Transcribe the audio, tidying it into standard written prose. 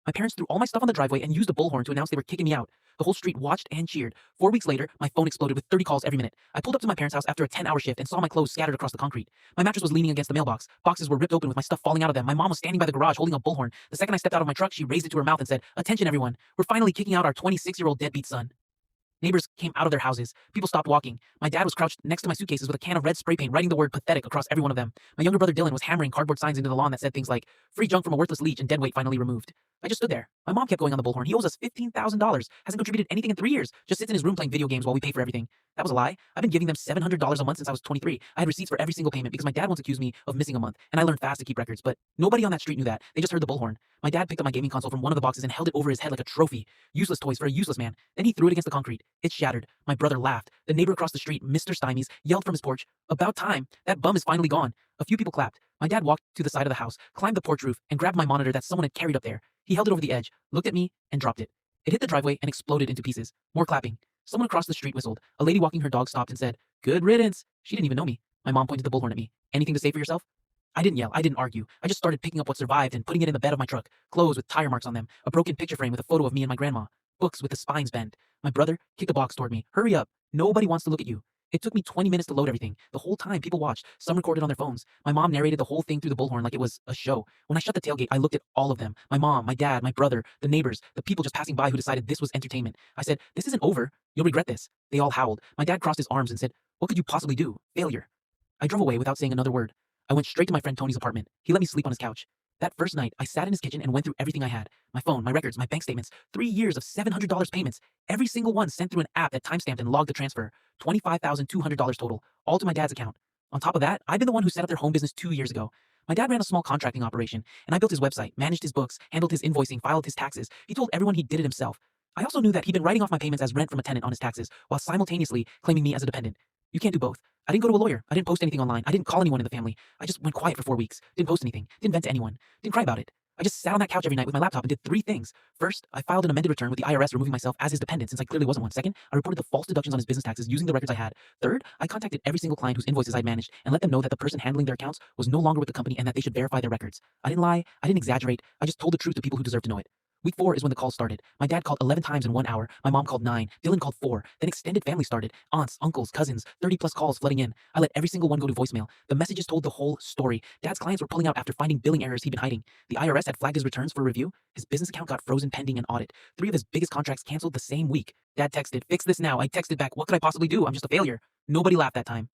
My parents threw all my stuff on the driveway and used a bullhorn to announce they were kicking me out. The whole street watched and cheered. 4 weeks later, my phone exploded with 30 calls every minute. I pulled up to my parents' house after a 10-hour shift and saw my clothes scattered across the concrete. My mattress was leaning against the mailbox. Boxes were ripped open with my stuff falling out of them. My mom was standing by the garage holding a bullhorn. The second I stepped out of my truck, she raised it to her mouth and said, "Attention everyone, we're finally kicking out our 26-year-old deadbeat son." Neighbors came out of their houses. People stopped walking. My dad was crouched next to my suitcases with a can of red spray paint writing the word pathetic across every one of them. My younger brother Dylan was hammering cardboard signs into the lawn that said things like, "Free junk from a worthless leech and dead weight finally removed." I just stood there. My mom kept going on the bullhorn. "He owes us $15,000. Hasn't contributed anything in 3 years. Just sits in his room playing video games while we pay for everything." That was a lie. I've been giving them $700 a month since I was 23. I had receipts for every single payment because my dad once accused me of missing a month, and I learned fast to keep records, but nobody on that street knew that. They just heard the bullhorn. My dad picked up my gaming console from one of the boxes and held it over his head like a trophy. Useless toys for a useless man. Then he threw it against the concrete. It shattered. My brother laughed. The neighbor across the street, Mr. Stymies, yelled from his porch, "About time. That bum is finally gone." A few people clapped. My dad walked to the side of the house, climbed the porch roof, and grabbed my monitor that someone had carried up there. He held it over the edge, looked at me, and dropped it. It hit the driveway and exploded into pieces. More clapping. Someone across the street whistled. A lady walking her dog stopped and said, "Good riddance." She didn't even know me. My mom pointed the bullhorn at me. "Anything to say for yourself?" I didn't yell. I didn't argue. I just started picking up what survived and putting it in the bed of my truck. Clothes with tire marks on them. A broken picture frame with a photo of me and my grandma. Books with the spines bent. My brother kicked a box toward me. "Hurry up. Nobody wants to look at you." It took me 20 minutes to load everything. The whole time, people watched. Some recorded on their phones. My mom narrated the whole thing through the bullhorn like it was a show. When I shut the tailgate, I looked at all of them. My mom, my dad, my brother, the neighbors, the people just passing by who decided this was entertainment. I said, "This isn't over. You'll regret this." They all howled. My dad crossed his arms and said, "What could you possibly do? Failure." I drove away without saying another word. I went straight to my friend Tony's apartment. He let me sleep on his couch. That first night, I sat in his kitchen and went through everything I had. My phone, my records, my bank statements, 3 years of $700 payments. Every single one sent through an app that timestamped and logged the transfer. $25,200 total, all to my dad's account. On top of that, I've been the one who set up their home business 2 years ago. My dad ran a small contracting operation, and I built his website, managed his books, handled his invoicing, filed his taxes. He told everyone he did it himself. I also knew that he'd been writing off my payments as rent from a tenant on his taxes, while simultaneously claiming me as a dependent. You can't do both. I didn't go to a lawyer. I didn't post anything online. I didn't call anyone in the family. I just went quiet for 4 weeks. Didn't post anything. Didn't vent to anyone. Didn't cry about it. I just sat on that couch every night with my laptop and did 3 things. First, I filed an amended return with the IRS removing myself as his dependent since I clearly wasn't one. Second, I reported the false deductions on his business taxes using the records I had. Third, I contacted every single client whose invoices I'd managed and let them know that the person handling their accounts was no longer with the company and that they should verify their records. I didn't lie. I didn't exaggerate. I just told the truth to people who deserve to know it. Week 4 is when the calls started. My dad called 11 times in 1 hour. My mom called 9. Dylan called 4. Then extended family started. Aunts, uncles, cousins, 30+ calls flooding in. I let every single one go to voicemail. The messages told the whole story. Dad's clients were pulling out after finding billing errors he'd been hiding. The IRS had flagged his returns for review. His business account got frozen pending an audit. 3 of his biggest contracts canceled the same week. Dad texted, "Fix this now." I texted back, "What could I possibly do? I'm just a failure." Nobody laughed that time.